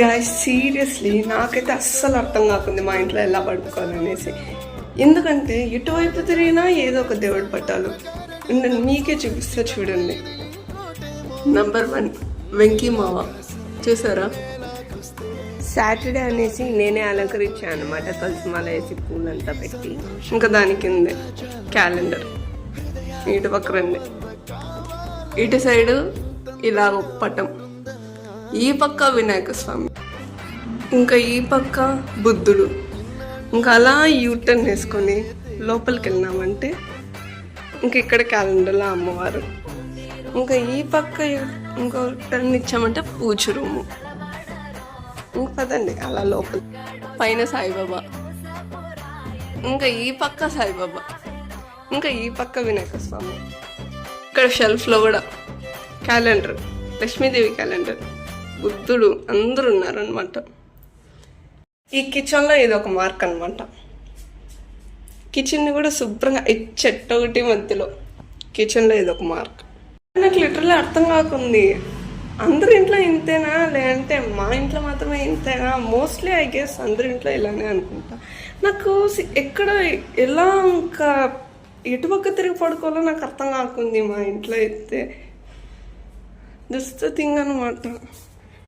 Guys seriously నాకైతే అస్సలు అర్థం కాకుంది మా ఇంట్లో ఎలా పడుకోవాలనేసి. ఎందుకంటే ఎటువైపు తిరిగినా ఏదో ఒక దేవుడు పట్టాలు. నేను మీకే చూపిస్తా చూడండి. నంబర్ 1 వెంకీ మావ చూసారా? సాటర్డే అనేసి నేనే అలంకరించాను అనమాట, తులసి మాల వేసి పూలంతా పెట్టి. ఇంకా దాని కిందే క్యాలెండర్. ఇటు పక్క రండి, ఇటు సైడు ఇలా ఒక పటం, ఈ పక్క వినాయక స్వామి, ఇంకా ఈ పక్క బుద్ధుడు. ఇంకా అలా యూటర్న్ వేసుకొని లోపలికి వెళ్ళినామంటే ఇంకా ఇక్కడ క్యాలెండర్లో అమ్మవారు. ఇంకా ఈ పక్క ఇంకో టర్న్ ఇచ్చామంటే పూజ రూము. ఇంకా పదండి అలా లోపల. పైన సాయిబాబా, ఇంకా ఈ పక్క సాయిబాబా, ఇంకా ఈ పక్క వినాయక స్వామి. ఇక్కడ షెల్ఫ్లో కూడా క్యాలెండర్, లక్ష్మీదేవి క్యాలెండర్, బుద్ధుడు అందరూ ఉన్నారనమాట. ఈ కిచెన్లో ఇది ఒక మార్క్ అనమాట. కిచెన్ని కూడా శుభ్రంగా చెట్టు ఒకటి మధ్యలో కిచెన్లో ఇది ఒక మార్క్. నాకు లిటరల్లీ అర్థం కాకుంది, అందరి ఇంట్లో ఇంతేనా లేదంటే మా ఇంట్లో మాత్రమే ఇంతేనా? మోస్ట్లీ ఐ గెస్ అందరి ఇంట్లో ఇలానే అనుకుంటా. నాకు ఎక్కడ ఎలా ఇంకా ఎటుపక్క తిరిగి పడుకోవాలో నాకు అర్థం కాకుంది. మా ఇంట్లో అయితే దిస్ ద థింగ్ అనమాట.